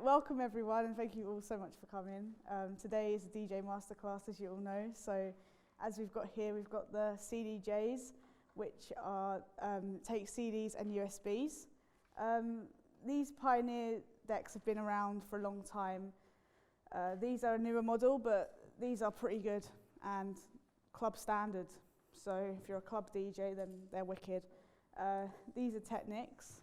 Welcome everyone, and thank you all so much for coming. Today is a DJ Masterclass, as you all know. So as we've got here, we've got the CDJs, which are take CDs and USBs. These Pioneer decks have been around for a long time. These are a newer model, but these are pretty good and club standard. So if you're a club DJ, then they're wicked. These are Technics.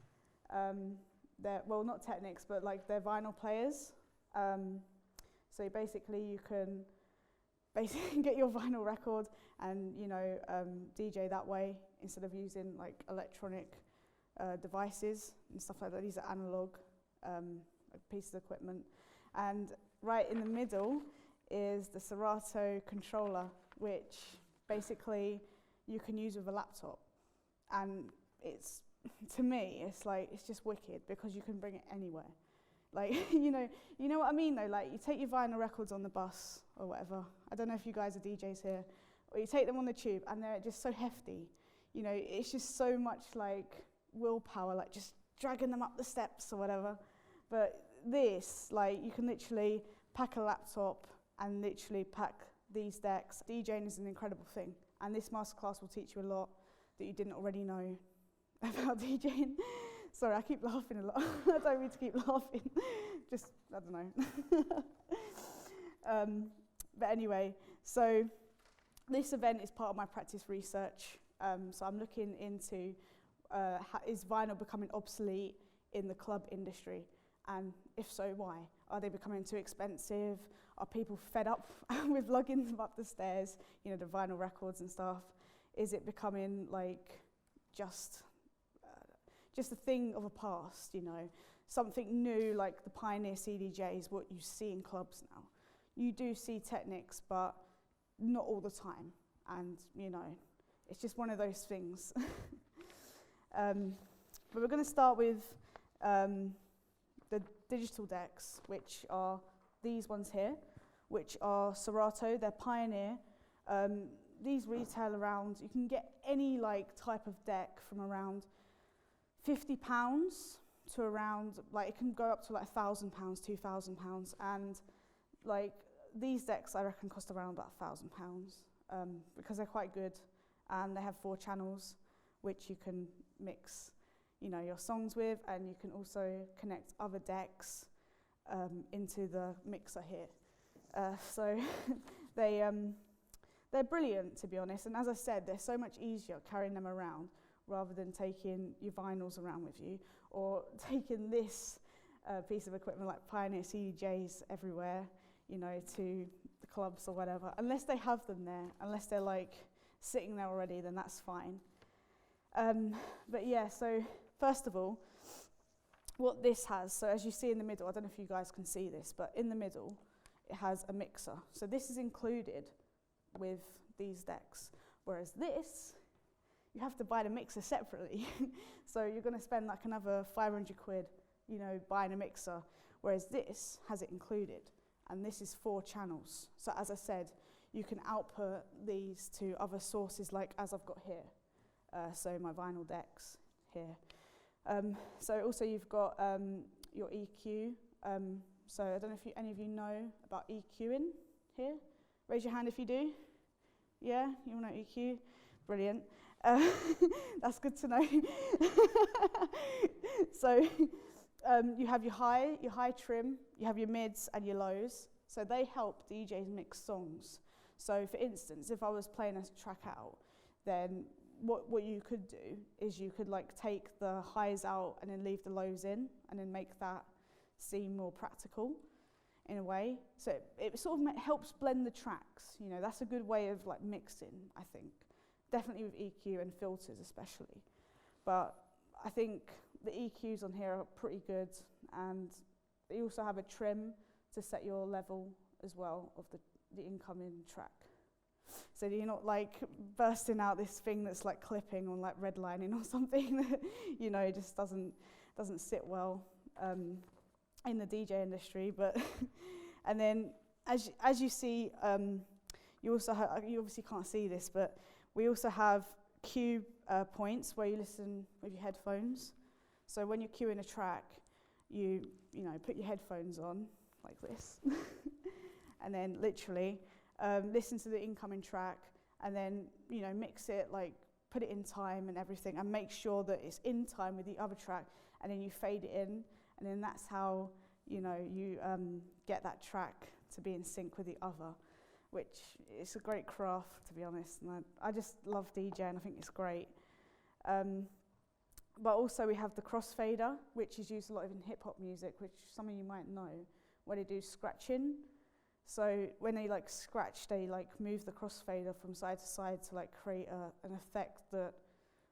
They're, well, not Technics, but like they're vinyl players. So basically you can get your vinyl record and DJ that way instead of using like electronic devices and stuff like that. These are analog pieces of equipment. And right in the middle is the Serato controller, which basically you can use with a laptop. And to me, it's just wicked because you can bring it anywhere. Like, you know what I mean though? Like, you take your vinyl records on the bus or whatever. I don't know if you guys are DJs here, or you take them on the tube and they're just so hefty. You know, it's just so much like willpower, like just dragging them up the steps or whatever. But this, like, you can literally pack a laptop and literally pack these decks. DJing is an incredible thing, and this masterclass will teach you a lot that you didn't already know about DJing. Sorry, I keep laughing a lot. I don't mean to keep laughing. Just, I don't know. But anyway, so this event is part of my practice research. So I'm looking into is vinyl becoming obsolete in the club industry? And if so, why? Are they becoming too expensive? Are people fed up with lugging them up the stairs, the vinyl records and stuff? Is it becoming like just a thing of a past, something new like the Pioneer CDJs, what you see in clubs now? You do see Technics, but not all the time. And, it's just one of those things. But we're going to start with the digital decks, which are these ones here, which are Serato, they're Pioneer. These retail around, you can get any like type of deck from around £50 to around, like it can go up to like £1,000, £2,000, and like these decks I reckon cost around about £1,000 because they're quite good, and they have 4 channels which you can mix your songs with, and you can also connect other decks into the mixer here. So they're brilliant, to be honest, and as I said, they're so much easier carrying them around rather than taking your vinyls around with you, or taking this piece of equipment like Pioneer CDJs everywhere, to the clubs or whatever. Unless they have them there, unless they're like sitting there already, then that's fine. But yeah, so first of all, what this has, so as you see in the middle, I don't know if you guys can see this, but in the middle, it has a mixer. So this is included with these decks, whereas this, you have to buy the mixer separately. So you're going to spend like another 500 quid, buying a mixer, whereas this has it included, and this is 4 channels. So as I said, you can output these to other sources, like as I've got here. So my vinyl decks here. So also you've got your EQ. So I don't know if any of you know about EQing here. Raise your hand if you do. Yeah, you all know EQ? Brilliant. That's good to know. So you have your high trim, you have your mids and your lows. So they help DJs mix songs. So for instance, if I was playing a track out, then what you could do is you could like take the highs out and then leave the lows in, and then make that seem more practical in a way. So it sort of helps blend the tracks. That's a good way of like mixing, I think. Definitely with EQ and filters especially. But I think the EQs on here are pretty good, and they also have a trim to set your level as well of the incoming track. So you're not like bursting out this thing that's like clipping or like redlining or something that just doesn't sit well in the DJ industry. But and then as you see, you obviously can't see this, but we also have cue points where you listen with your headphones. So when you're cueing a track, you know, put your headphones on like this, and then literally listen to the incoming track, and then, you know, mix it, like put it in time and everything, and make sure that it's in time with the other track, and then you fade it in, and then that's how, you know, you get that track to be in sync with the other, which is a great craft, to be honest, and I just love DJing. I think it's great. But also we have the crossfader, which is used a lot in hip-hop music, which some of you might know, where they do scratching. So when they like scratch, they like move the crossfader from side to side to like create an effect that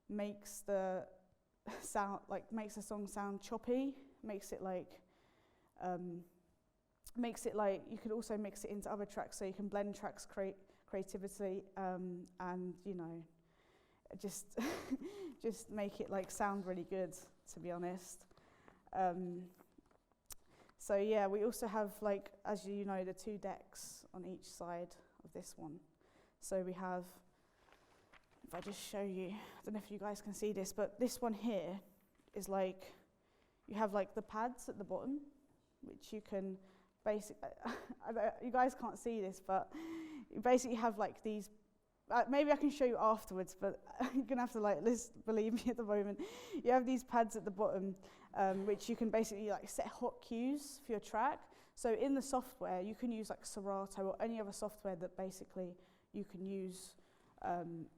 makes the sound, like makes the song sound choppy, makes it like you could also mix it into other tracks, so you can blend tracks creatively, and, you know, just just make it like sound really good, to be honest. So yeah, we also have, like, as you know, the 2 decks on each side of this one. So we have, if I just show you, I don't know if you guys can see this, but this one here is like, you have like the pads at the bottom, which you can basically, you guys can't see this, but you basically have like these, maybe I can show you afterwards, but you're gonna have to like believe me at the moment. You have these pads at the bottom, which you can basically like set hot cues for your track. So in the software, you can use like Serato or any other software that basically you can use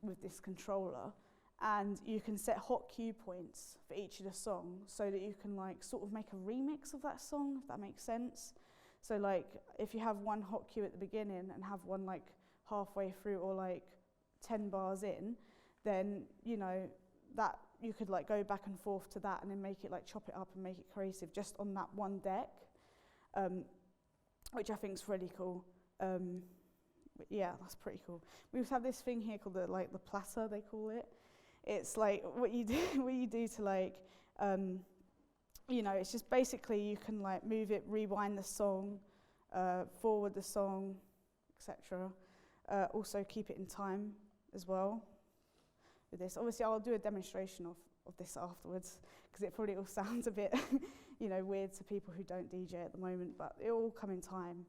with this controller, and you can set hot cue points for each of the songs, so that you can like sort of make a remix of that song, if that makes sense. So like if you have one hot cue at the beginning and have one like halfway through or like 10 bars in, then, you know, that you could like go back and forth to that and then make it like chop it up and make it cohesive just on that one deck, which I think is really cool. But yeah, that's pretty cool. We also have this thing here called the platter, they call it. It's like what you do to like, you know, it's just basically you can like move it, rewind the song, forward the song, etc. Also keep it in time as well with this. Obviously I'll do a demonstration of this afterwards, because it probably all sounds a bit you know, weird to people who don't DJ at the moment, but it will come in time.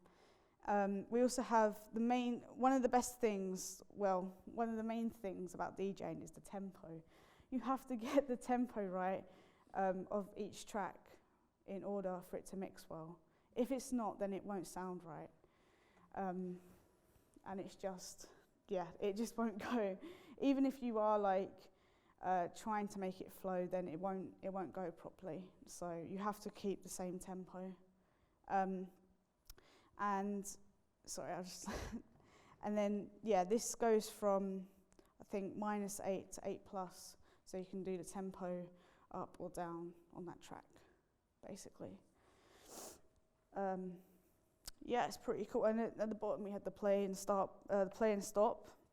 We also have one of the main things about DJing is the tempo. You have to get the tempo right of each track in order for it to mix well. If it's not, then it won't sound right. And it's just, yeah, it just won't go. Even if you are like trying to make it flow, then it won't go properly. So you have to keep the same tempo. And sorry, and then yeah, this goes from, I think, -8 to 8+, so you can do the tempo up or down on that track, basically. Yeah, it's pretty cool. And at the bottom we had the play and stop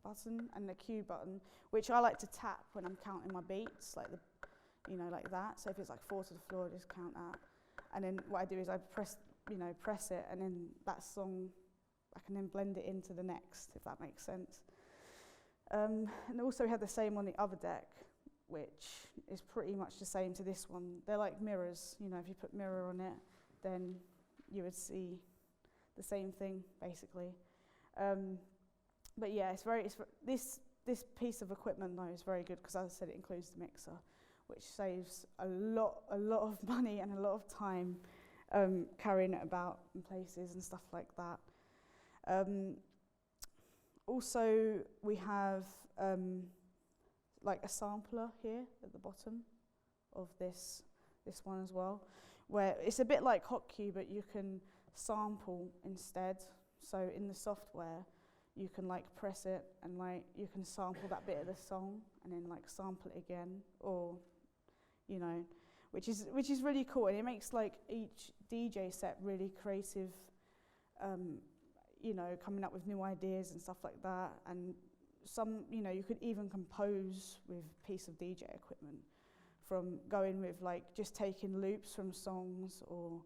button and the cue button, which I like to tap when I'm counting my beats, like like that. So if it's like 4 to the floor, just count that. And then what I do is I press it, and then that song, I can then blend it into the next, if that makes sense. And also we have the same on the other deck, which is pretty much the same to this one. They're like mirrors, you know, if you put mirror on it, then you would see the same thing, basically. But yeah, this piece of equipment though is very good, because as I said, it includes the mixer, which saves a lot of money and a lot of time carrying it about in places and stuff like that. Also, we have like a sampler here at the bottom of this one as well, where it's a bit like Hotkey, but you can sample instead. So in the software, you can like press it and like you can sample that bit of the song and then like sample it again, or you know, which is really cool, and it makes like each DJ set really creative, you know, coming up with new ideas and stuff like that. And some, you know, you could even compose with a piece of DJ equipment, from going with like just taking loops from songs, or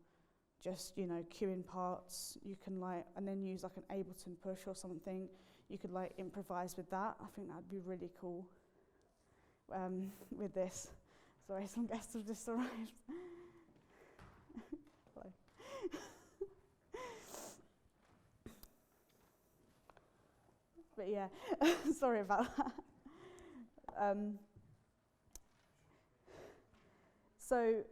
just, you know, cueing parts. You can like, and then use like an Ableton push or something. You could like improvise with that. I think that'd be really cool with this. Sorry, some guests have just arrived. But yeah, sorry about that. So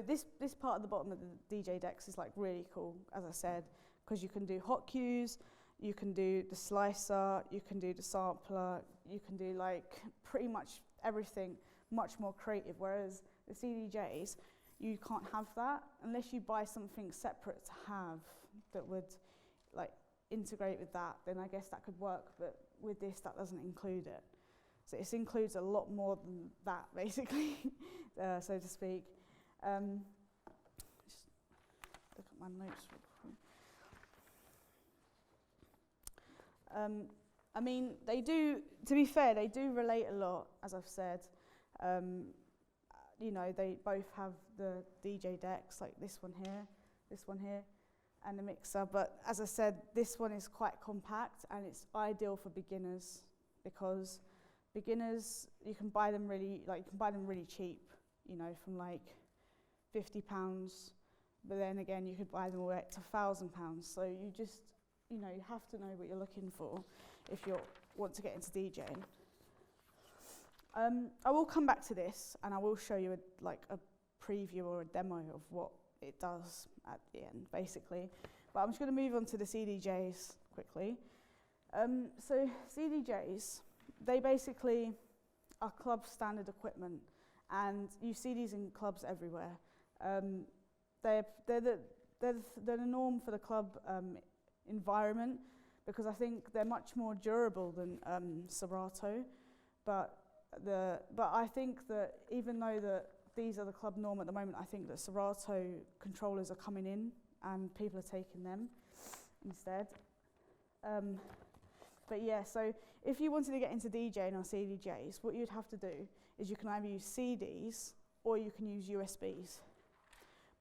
this part at the bottom of the DJ decks is like really cool, as I said, because you can do hot cues, you can do the slicer, you can do the sampler, you can do like pretty much everything much more creative, whereas the CDJs, you can't have that unless you buy something separate to have that would like integrate with that, then I guess that could work, but with this that doesn't include it. So it includes a lot more than that, basically, so to speak. Just look at my notes real quick. I mean, they do, to be fair, they do relate a lot, as I've said. You know, they both have the DJ decks, like this one here, and the mixer. But as I said, this one is quite compact, and it's ideal for beginners because beginners, you can buy them really cheap, you know, from like £50. But then again, you could buy them all up to £1,000. So you just, you know, you have to know what you're looking for if you want to get into DJing. I will come back to this, and I will show you a preview or a demo of what it does at the end, basically. But I'm just going to move on to the CDJs quickly. So CDJs, they basically are club standard equipment, and you see these in clubs everywhere. They're the norm for the club environment because I think they're much more durable than Serato, but I think that even though that these are the club norm at the moment, I think that Serato controllers are coming in and people are taking them instead. But yeah, so if you wanted to get into DJing on CDJs, what you'd have to do is you can either use CDs or you can use USBs.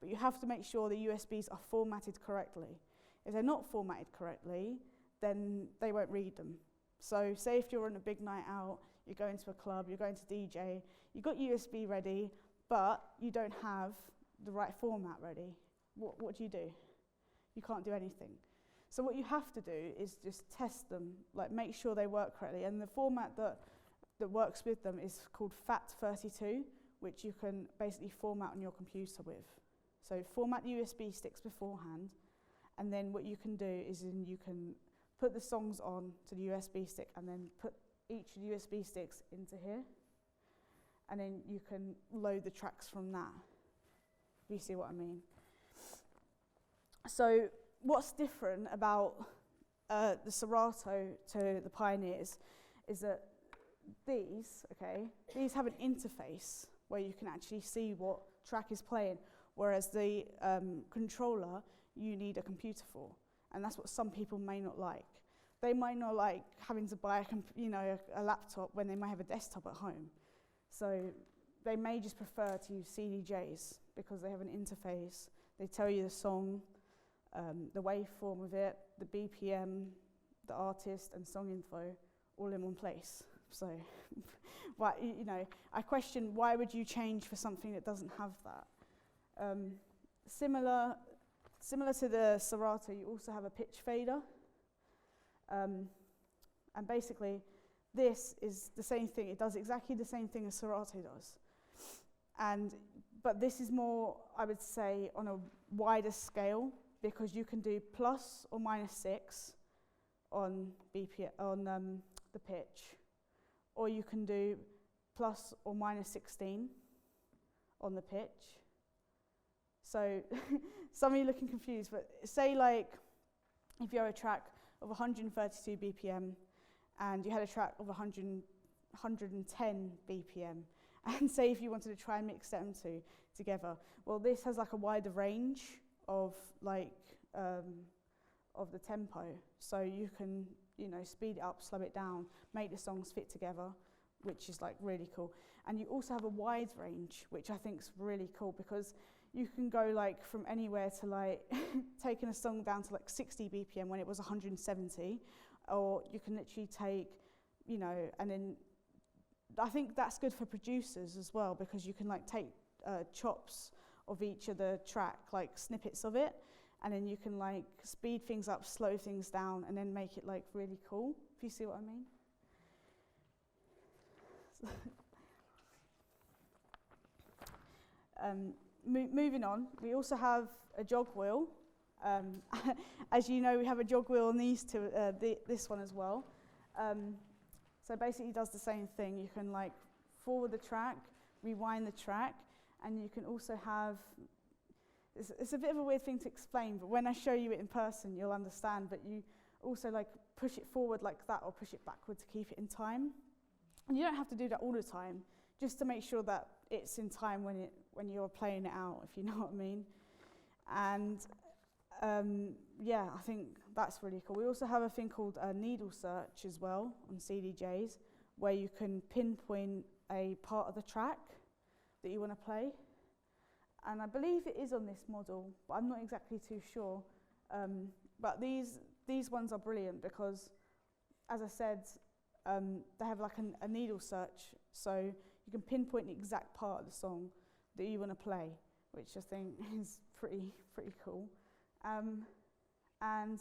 But you have to make sure the USBs are formatted correctly. If they're not formatted correctly, then they won't read them. So say if you're on a big night out, you're going to a club, you're going to DJ, you've got USB ready, but you don't have the right format ready. What do? You can't do anything. So what you have to do is just test them, like make sure they work correctly. And the format that works with them is called FAT32, which you can basically format on your computer with. So format the USB sticks beforehand, and then what you can do is you can put the songs on to the USB stick and then put each of the USB sticks into here, and then you can load the tracks from that. You see what I mean? So what's different about the Serato to the Pioneers is that these have an interface where you can actually see what track is playing, whereas the controller you need a computer for, and that's what some people may not like. They might not like having to buy a laptop when they might have a desktop at home. So they may just prefer to use CDJs because they have an interface. They tell you the song, the waveform of it, the BPM, the artist, and song info, all in one place. So, I question why would you change for something that doesn't have that? Similar to the Serato, you also have a pitch fader. And basically, this is the same thing. It does exactly the same thing as Serato does. But this is more, I would say, on a wider scale, because you can do plus or minus 6 on the pitch, or you can do plus or minus 16 on the pitch. So some of you looking confused, but say like if you have a track of 132 BPM and you had a track of 110 BPM, and say if you wanted to try and mix them two together, well, this has like a wider range of of the tempo, so you can speed it up, slow it down, make the songs fit together, which is like really cool. And you also have a wide range, which I think is really cool, because you can go like from anywhere to like taking a song down to like 60 BPM when it was 170, or you can literally take, and then I think that's good for producers as well, because you can like take chops of each of the track, like snippets of it, and then you can like speed things up, slow things down, and then make it like really cool. if you see what I mean. Moving on, we also have a jog wheel. As you know, we have a jog wheel on these two, this one as well. So basically it does the same thing. You can like forward the track, rewind the track, and you can also have, it's a bit of a weird thing to explain, but when I show you it in person, you'll understand, but you also like push it forward like that or push it backward to keep it in time. And you don't have to do that all the time, just to make sure that it's in time when you're playing it out, if you know what I mean. And yeah, I think that's really cool. We also have a thing called a needle search as well on CDJs, where you can pinpoint a part of the track that you want to play. And I believe it is on this model, but I'm not exactly too sure. But these ones are brilliant because, as I said, they have like a needle search, so you can pinpoint the exact part of the song that you want to play, which I think is pretty cool. And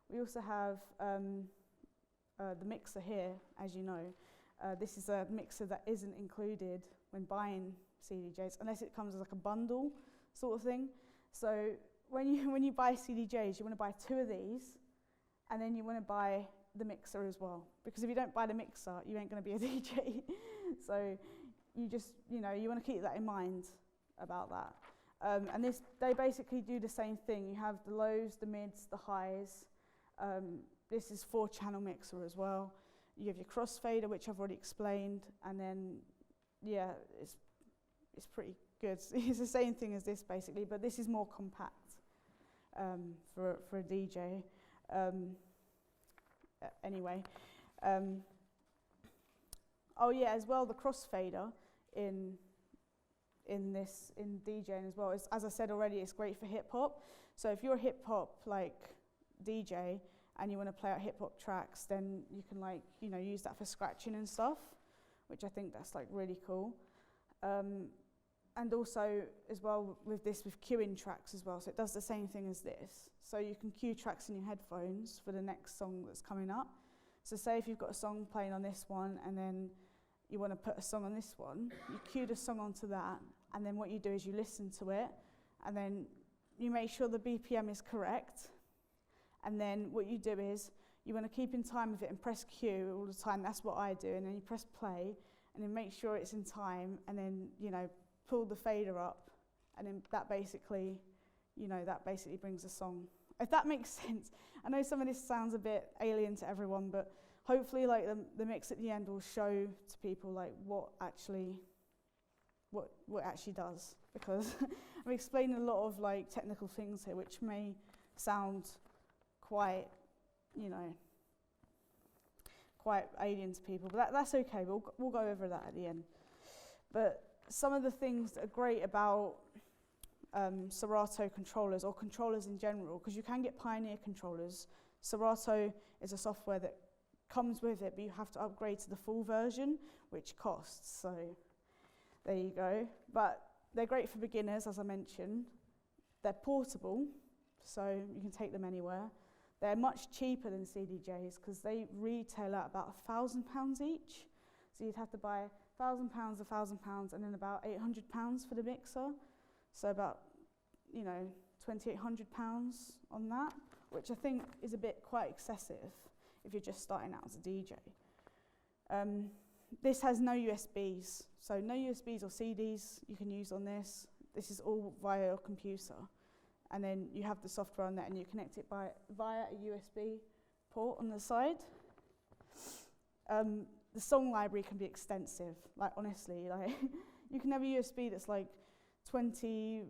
we also have the mixer here, as you know. This is a mixer that isn't included when buying CDJs, unless it comes as like a bundle sort of thing. So when you buy CDJs, you want to buy 2 of these, and then you want to buy the mixer as well. Because if you don't buy the mixer, you ain't going to be a DJ. So you just, you want to keep that in mind about that. And they basically do the same thing. You have the lows, the mids, the highs. This is 4-channel mixer as well. You have your crossfader, which I've already explained, and then yeah, it's pretty good. It's the same thing as this basically, but this is more compact for a DJ. Anyway, oh yeah, as well the crossfader in DJing as well. As I said already, it's great for hip hop. So if you're a hip hop like DJ and you want to play out hip hop tracks, then you can like use that for scratching and stuff, which I think that's like really cool. And also as well with queuing tracks as well. So it does the same thing as this. So you can cue tracks in your headphones for the next song that's coming up. So say if you've got a song playing on this one and then you want to put a song on this one, you cue the song onto that, and then what you do is you listen to it, and then you make sure the BPM is correct, and then what you do is you want to keep in time with it and press Q all the time. That's what I do, and then you press play, and then make sure it's in time, and then pull the fader up, and then that basically brings the song. If that makes sense. I know some of this sounds a bit alien to everyone, but hopefully like the mix at the end will show to people like what actually does, because I'm explaining a lot of like technical things here which may sound quite alien to people, but that's okay. We'll go over that at the end. But some of the things that are great about Serato controllers, or controllers in general, because you can get Pioneer controllers. Serato is a software that comes with it, but you have to upgrade to the full version, which costs. So there you go. But they're great for beginners, as I mentioned. They're portable, so you can take them anywhere. They're much cheaper than CDJs because they retail at about £1,000 each. So you'd have to buy £1,000, £1,000, and then about £800 for the mixer. So about, £2,800 on that, which I think is a bit quite excessive if you're just starting out as a DJ. This has no USBs, so no USBs or CDs you can use on this. This is all via your computer. And then you have the software on there and you connect it via a USB port on the side. The song library can be extensive, like honestly, like you can have a USB that's like 32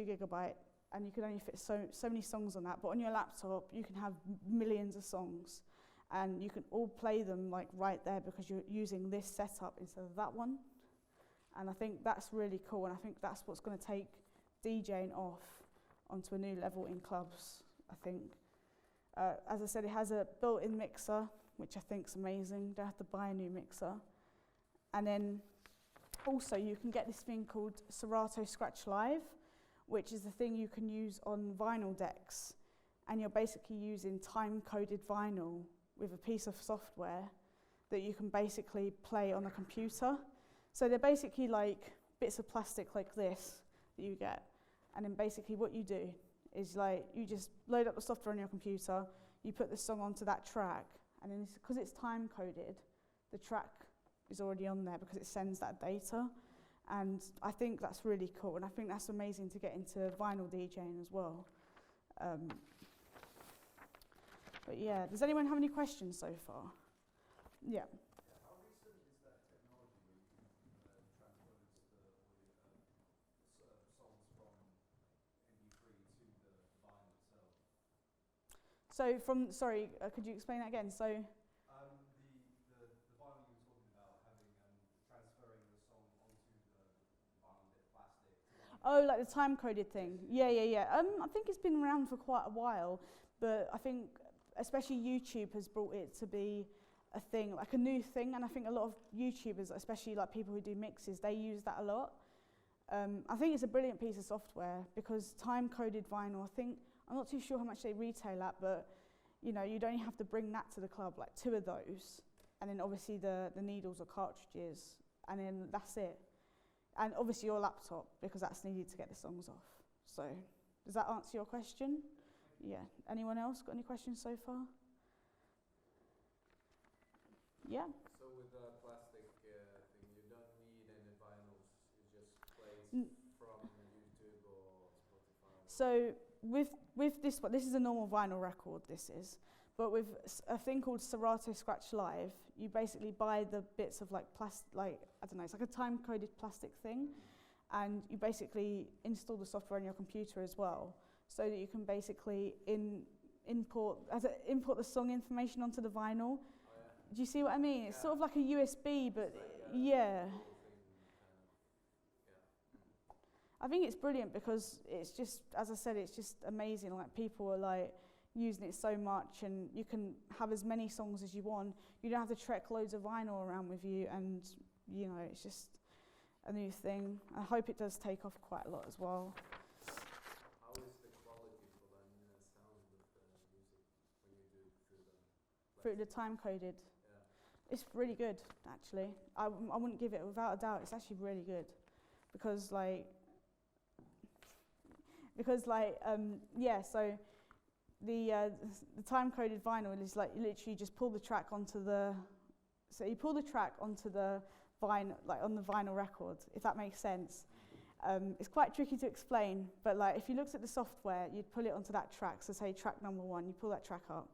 gigabyte, and you can only fit so many songs on that. But on your laptop, you can have millions of songs, and you can all play them like right there because you're using this setup instead of that one. And I think that's really cool, and I think that's what's going to take DJing off onto a new level in clubs, I think. As I said, it has a built-in mixer, which I think is amazing. You don't have to buy a new mixer. And then also you can get this thing called Serato Scratch Live, which is the thing you can use on vinyl decks. And you're basically using time-coded vinyl with a piece of software that you can basically play on a computer. So they're basically like bits of plastic like this that you get. And then basically what you do is like you just load up the software on your computer, you put the song onto that track, and then because it's time coded, the track is already on there because it sends that data. And I think that's really cool, and I think that's amazing to get into vinyl DJing as well. But yeah, does anyone have any questions so far? Yeah. How recent is that technology where you can transpose the songs from MP3 to the vinyl itself? So sorry, could you explain that again? So. The vinyl you were talking about, having transferring the song onto the vinyl bit plastic. Oh, like the time-coded thing. Yeah. I think it's been around for quite a while, but I think especially YouTube has brought it to be a thing, like a new thing, and I think a lot of YouTubers, especially like people who do mixes, they use that a lot. I think it's a brilliant piece of software because time-coded vinyl, I think, I'm not too sure how much they retail at, but you know, you'd only have to bring that to the club, like 2 of those, and then obviously the needles or cartridges, and then that's it. And obviously your laptop, because that's needed to get the songs off. So, does that answer your question? Yeah. Anyone else got any questions so far? Yeah. So with the plastic thing, you don't need any vinyls. It just plays from YouTube or Spotify. So with this one, this is a normal vinyl record. This is, but with a thing called Serato Scratch Live, you basically buy the bits of like I don't know, it's like a time-coded plastic thing, and you basically install the software on your computer as well, so that you can basically import the song information onto the vinyl. Do you see what I mean? It's sort of like a USB, but yeah. I think it's brilliant because it's just, as I said, it's just amazing. Like people are like using it so much, and you can have as many songs as you want. You don't have to trek loads of vinyl around with you, and you know, it's just a new thing. I hope it does take off quite a lot as well. How is the quality for the sound of the music when you do it through the time coded? It's really good, actually. I wouldn't give it, without a doubt, it's actually really good. Because so the time-coded vinyl is like, you literally just pull the track onto the vinyl, like on the vinyl record, if that makes sense. It's quite tricky to explain, but like if you looked at the software, you'd pull it onto that track, so say track number 1, you pull that track up,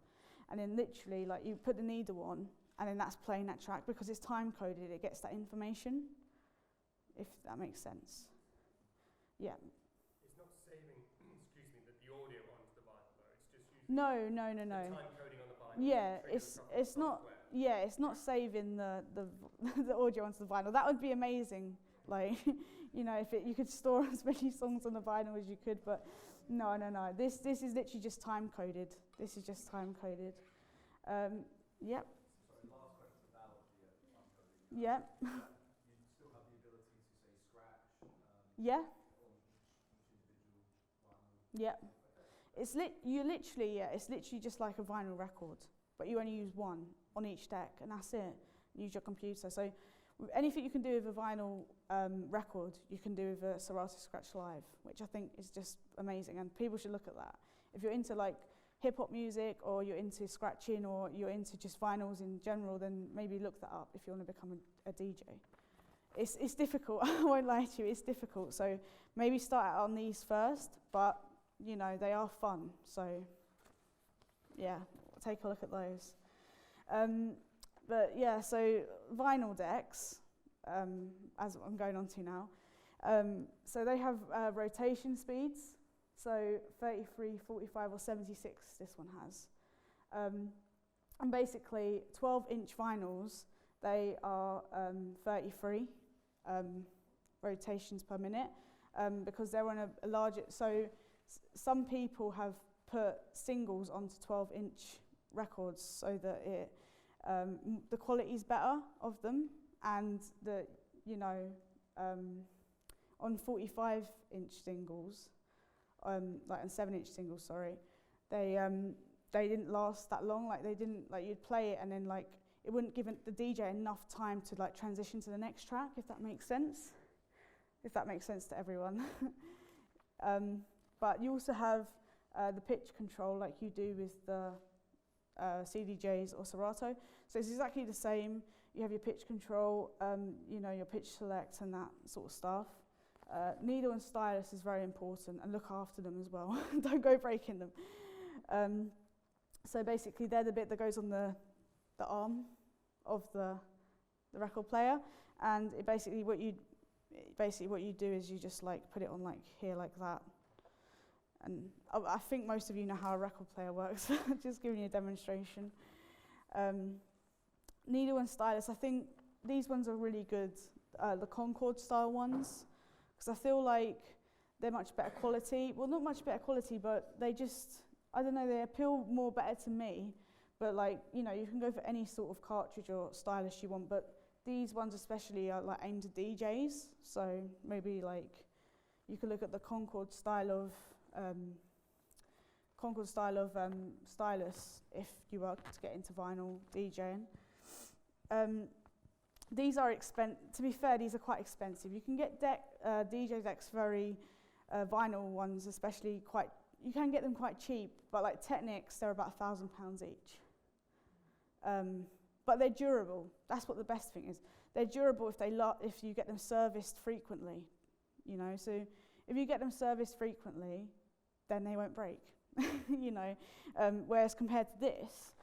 and then literally like you put the needle on, and then that's playing that track. Because it's time coded, it gets that information, if that makes sense. Yeah. It's not saving, the audio onto the vinyl though, it's just using No. the time coding on the vinyl. Yeah, it's not. Yeah, it's not saving the the audio onto the vinyl. That would be amazing. Like, you know, if you could store as many songs on the vinyl as you could, but no. This is literally just time coded. This is just time coded. Yep. Sorry, last question about the time coding. Yep. You still have the ability to say scratch. Yeah. On each individual vinyl. Yeah. It's literally just like a vinyl record, but you only use one on each deck, and that's it. Use your computer. So anything you can do with a vinyl record, you can do with a Serato Scratch Live, which I think is just amazing, and people should look at that. If you're into like hip-hop music, or you're into scratching, or you're into just vinyls in general, then maybe look that up if you want to become a DJ. It's difficult, I won't lie to you, it's difficult. So maybe start out on these first, but you know, they are fun. So yeah, take a look at those. But yeah, so vinyl decks, as I'm going on to now, so they have rotation speeds, so 33, 45 or 76 this one has. And basically 12-inch vinyls, they are 33 rotations per minute, because they're on a larger, so some people have put singles onto 12-inch records so that the quality is better of them, and that, you know, on 45-inch singles, like on 7-inch singles, sorry, they they didn't last that long. Like they didn't, like you'd play it and then like it wouldn't give the DJ enough time to like transition to the next track, if that makes sense. If that makes sense to everyone. But you also have the pitch control like you do with the CDJs or Serato. So it's exactly the same. You have your pitch control, you know, your pitch select and that sort of stuff. Needle and stylus is very important, and look after them as well. Don't go breaking them. So basically they're the bit that goes on the arm of the record player, and it basically what you do is you just like put it on like here like that. And I think most of you know how a record player works. Just giving you a demonstration. Needle and stylus, I think these ones are really good, the Concorde style ones, because I feel like they're much better quality. Well, not much better quality, but they just, I don't know, they appeal more better to me. But like, you know, you can go for any sort of cartridge or stylus you want, but these ones especially are like aimed at DJs. So maybe like, you could look at the Concorde style of stylus if you were to get into vinyl DJing. These are to be fair, these are quite expensive. You can get DJ decks, very vinyl ones, especially you can get them quite cheap, but like Technics, they're about £1,000 each. But they're durable. That's what the best thing is. They're durable if you get them serviced frequently, you know. So if you get them serviced frequently, then they won't break, you know. Whereas compared to this,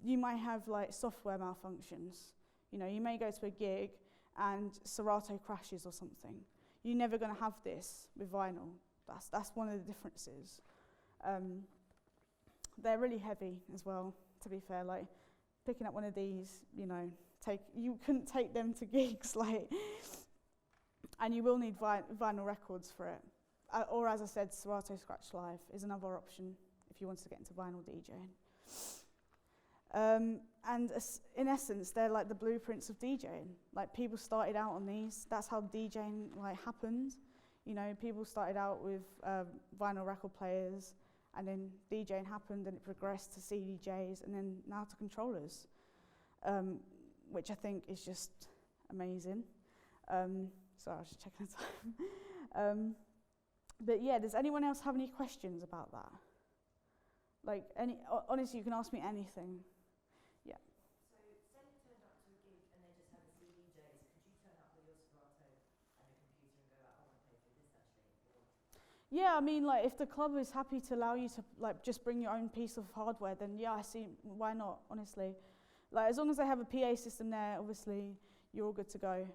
you might have like software malfunctions. You know, you may go to a gig and Serato crashes or something. You're never going to have this with vinyl. That's one of the differences. They're really heavy as well, to be fair. Like picking up one of these, you know, you couldn't take them to gigs, like, and you will need vinyl records for it. Or as I said, Serato Scratch Live is another option if you want to get into vinyl DJing. And in essence, they're like the blueprints of DJing. Like people started out on these. That's how DJing like happened. You know, people started out with vinyl record players, and then DJing happened, and it progressed to CDJs, and then now to controllers, which I think is just amazing. Sorry, I was just checking the time. But yeah, does anyone else have any questions about that? Like honestly, you can ask me anything. Yeah. So say you turned up to a gig and they just had the CDJs, could you turn up with your Serato and your computer and go, I want to pay for this actually? Or? Yeah, I mean, like if the club is happy to allow you to like just bring your own piece of hardware, then yeah, I see why not. Honestly, like as long as they have a PA system there, obviously you're all good to go.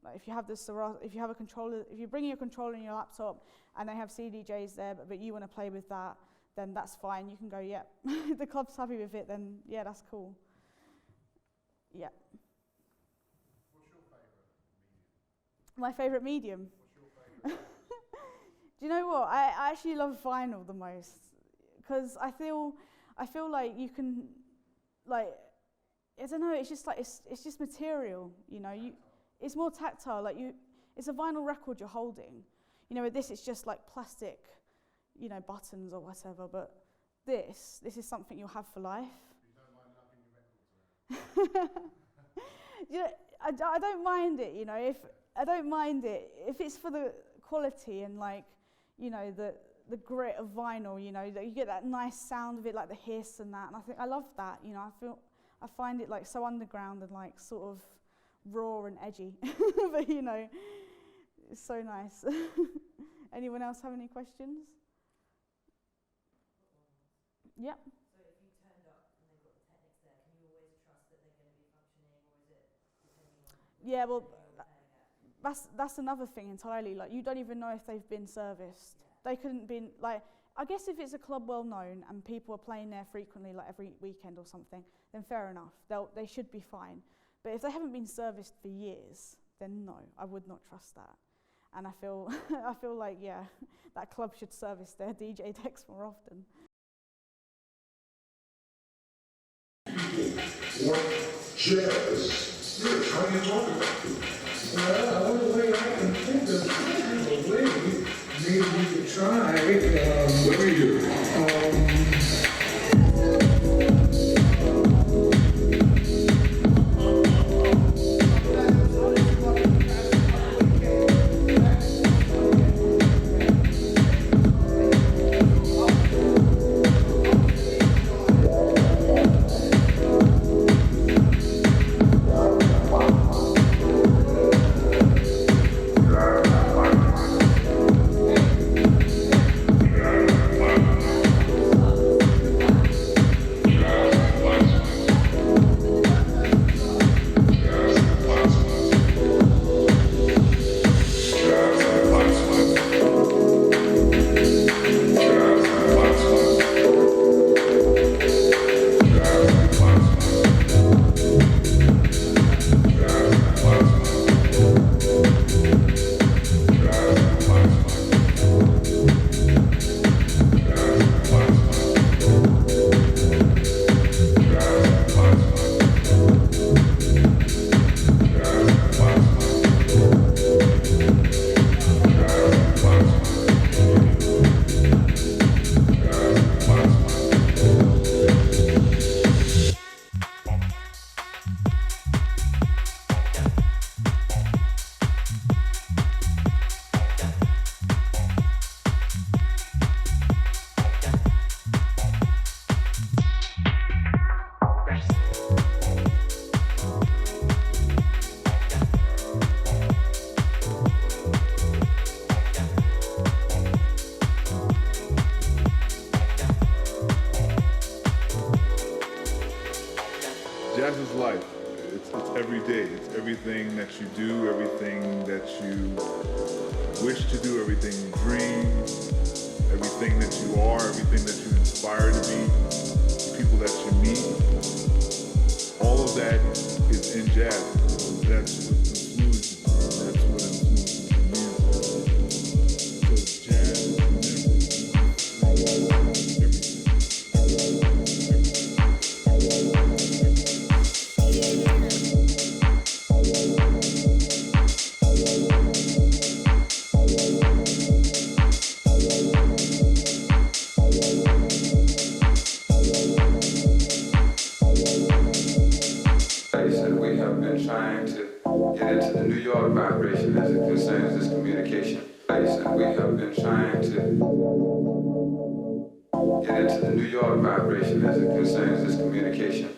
Like if you have the Serato, if you have a controller, if you bring your controller in your laptop and they have CDJs there, but you want to play with that, then that's fine. You can go, yeah. If the club's happy with it, then yeah, that's cool. Yeah. What's your favourite medium? My favourite medium? What's your favourite? Do you know what? I actually love vinyl the most, because I feel like you can, like, I don't know. It's just like it's just material, you know. It's more tactile. Like it's a vinyl record you're holding. You know, with this it's just like plastic, you know, buttons or whatever. But this is something you'll have for life. You don't mind lugging your records around? You know, I don't mind it. You know, I don't mind it if it's for the quality and like, you know, the grit of vinyl. You know, that you get that nice sound of it, like the hiss and that. And I love that. You know, I find it like so underground and like sort of raw and edgy. But you know, it's so nice. Anyone else have any questions? Yep. So if you turned up and they've got the Technics there, can you always trust that they're going to be functioning, or is it depending on Yeah, well, you're playing at? that's another thing entirely. Like you don't even know if they've been serviced. Yeah. They couldn't be like. I guess if it's a club well known and people are playing there frequently, like every weekend or something, then fair enough. They should be fine. But if they haven't been serviced for years, then no, I would not trust that. And I feel like yeah, that club should service their DJ decks more often. What jazz? How do you talk about it? Well, the only way I can think of a way, maybe we could try. What do you do? everything that you do, everything that you wish to do, everything you dream, everything that you are, everything that you inspire to be, the people that you meet. All of that is in jazz. That's what influences you. That's what influences the music. So jazz is everything. We have been trying to get into the New York vibration as it concerns this communication. We have been trying to get into the New York vibration as it concerns this communication.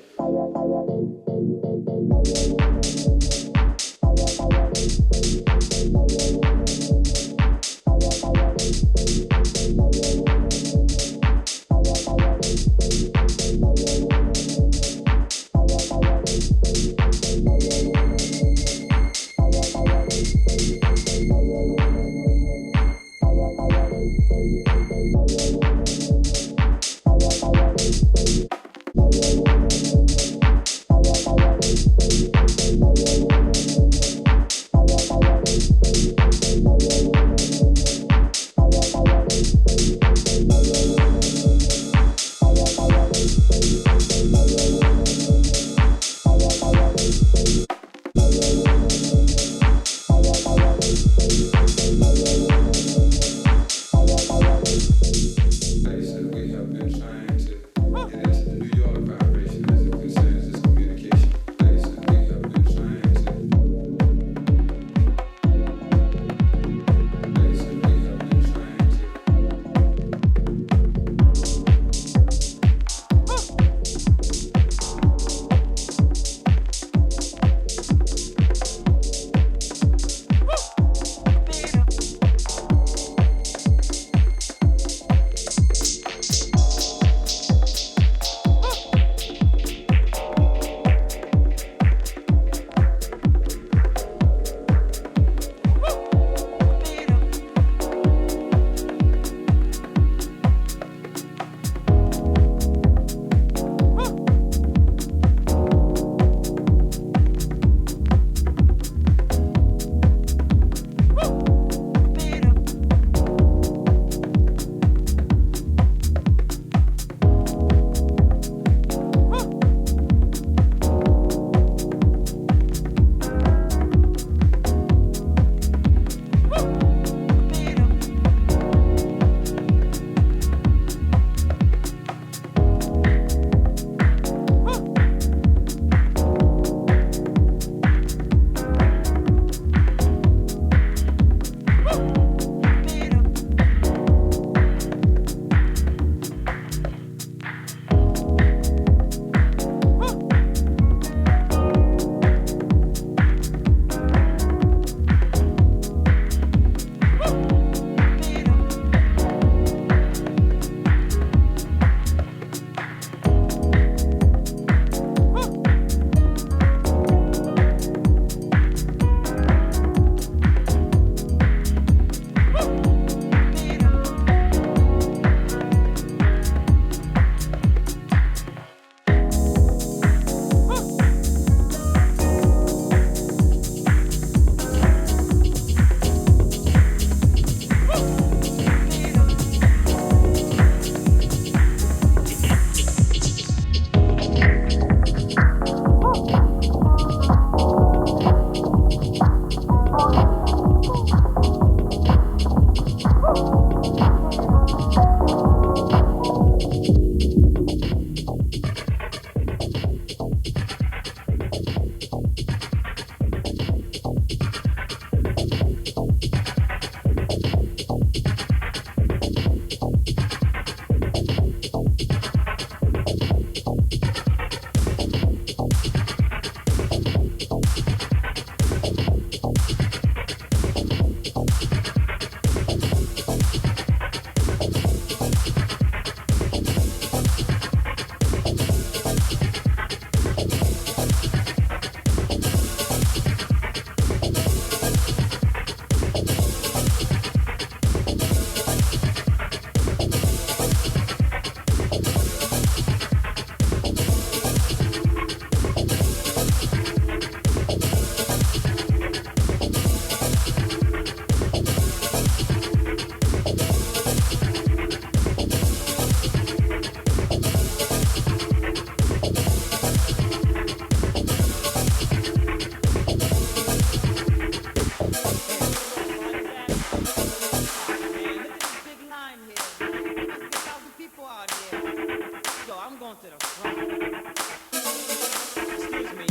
I'm going to the front. Excuse me.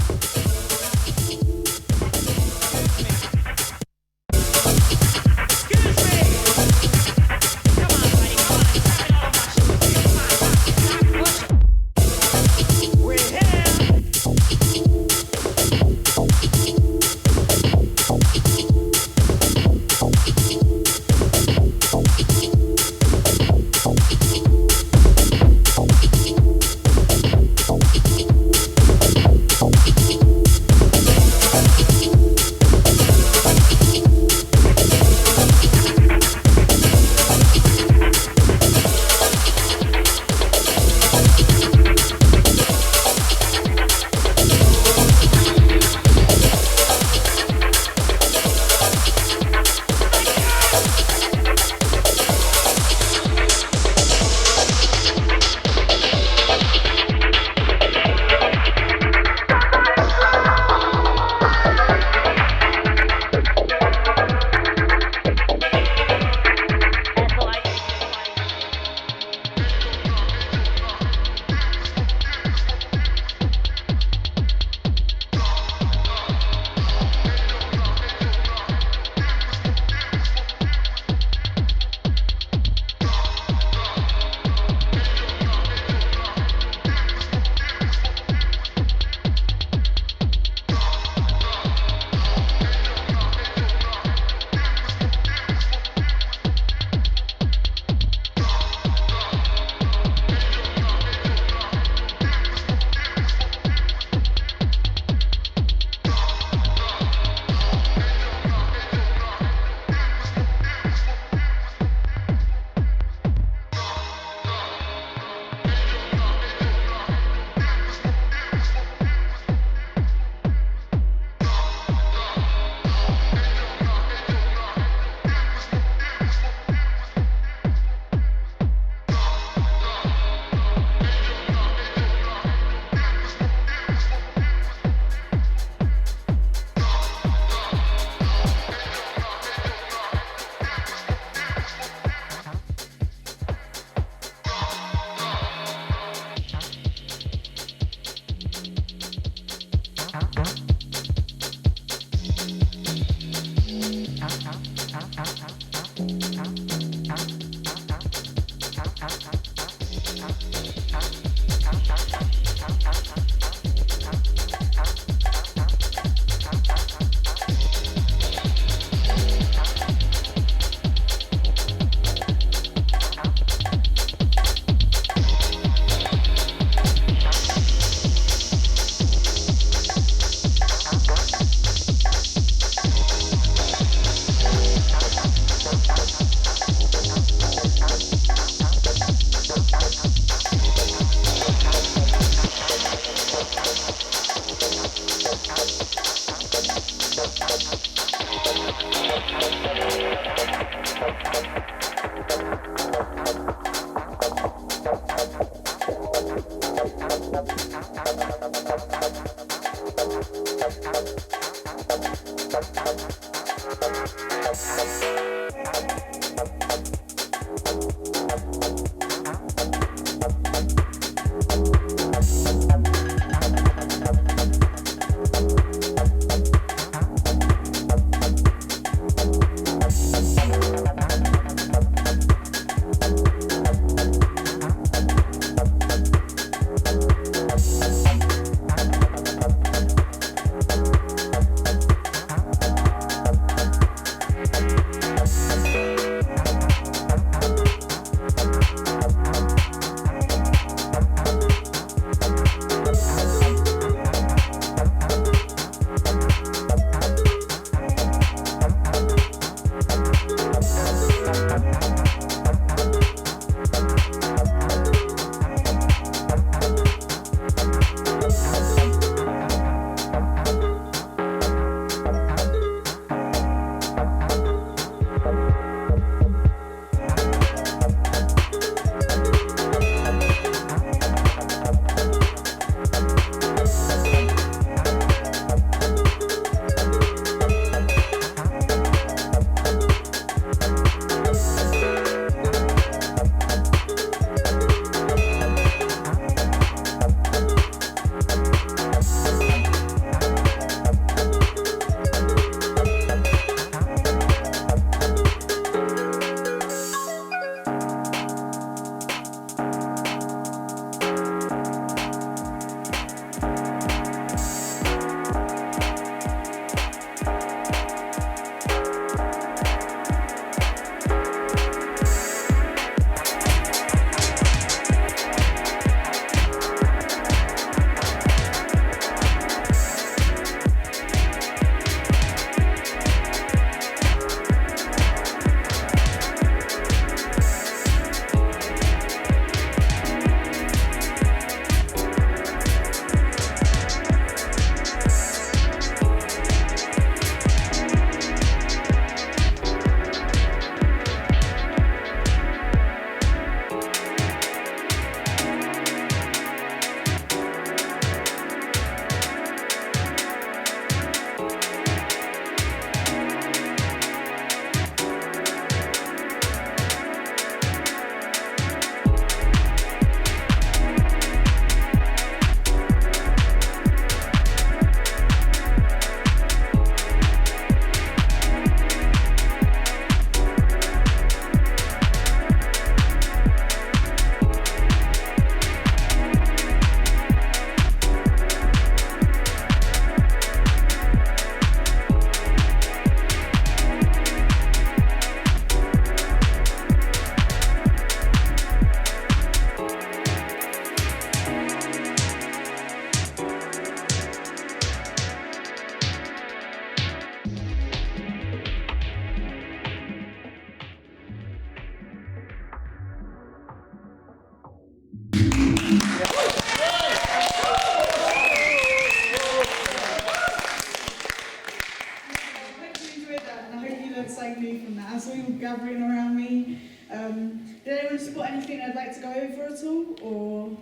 got anything I'd like to go over at all, or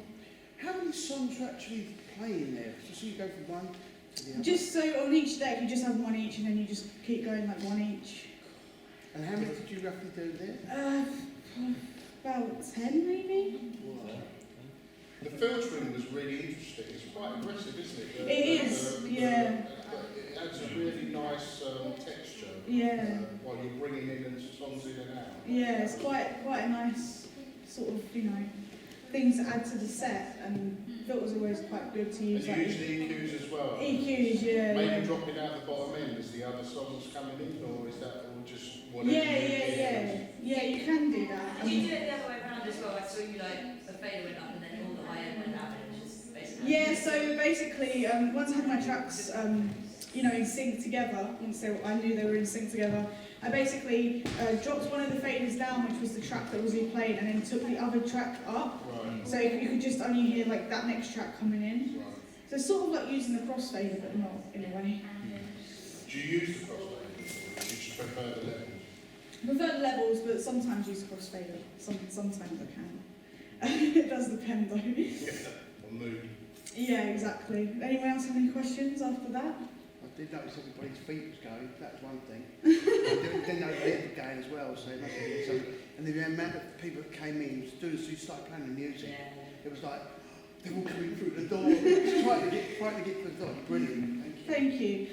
How many songs are actually playing there? So you go from one to the other? just so on each deck you just have one each, and then you just keep going like one each. And how many did you roughly do there? About 10 maybe. The filtering was really interesting. It's quite aggressive, isn't it? It is, yeah. It adds a really nice texture. Yeah. While you're bringing in and songs in and out. Yeah, it's quite a nice sort of, things to add to the set, and filters are always quite good to use. And you use the EQs as well. EQs, yeah. Maybe dropping out the bottom end as the other songs coming in, or is that all just whatever? Yeah, you can do that. Did you do it the other way around as well? I saw you the fader went up and then all the high end went out, and it was just basically. Yeah, so basically, once I had my tracks, in sync together, I knew they were in sync together, I basically dropped one of the faders down, which was the track that was playing, and then took the other track up. Right. So you could just only hear like that next track coming in. Right. So it's sort of like using the crossfader, but not in a way. Do you use the crossfader? Do you just prefer the levels? I prefer the levels, but sometimes use a crossfader. Sometimes I can. It does depend though. Or mood? Yeah, exactly. Anyone else have any questions after that? I did notice everybody's feet was going, that was one thing. I didn't know the legs were going as well, so it must have been something. And the amount of people that came in, as soon as you started playing the music, it was like, they're all coming through the door, trying to get through the door. Brilliant, thank you. Thank you.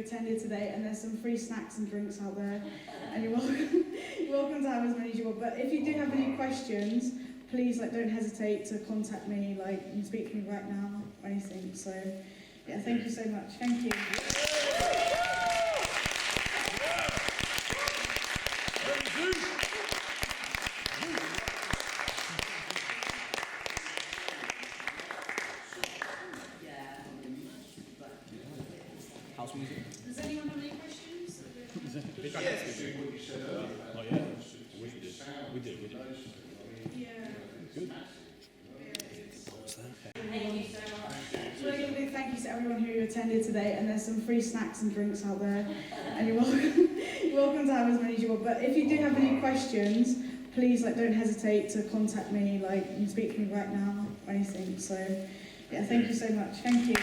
attended today, and there's some free snacks and drinks out there, and you're welcome, you're welcome to have as many as you want. But if you do have any questions, please don't hesitate to contact me. You can speak to me right now or anything. So yeah, thank you so much. Thank you. House music? Does anyone have any questions? They tried house music. Oh yeah, we did. Yeah. Good. Thank you so much. So we're going to do thank you to everyone who attended today, and there's some free snacks and drinks out there, and you're welcome to have as many as you want. But if you do have any questions, please don't hesitate to contact me. You can speak to me right now or anything. So yeah, thank you so much. Thank you.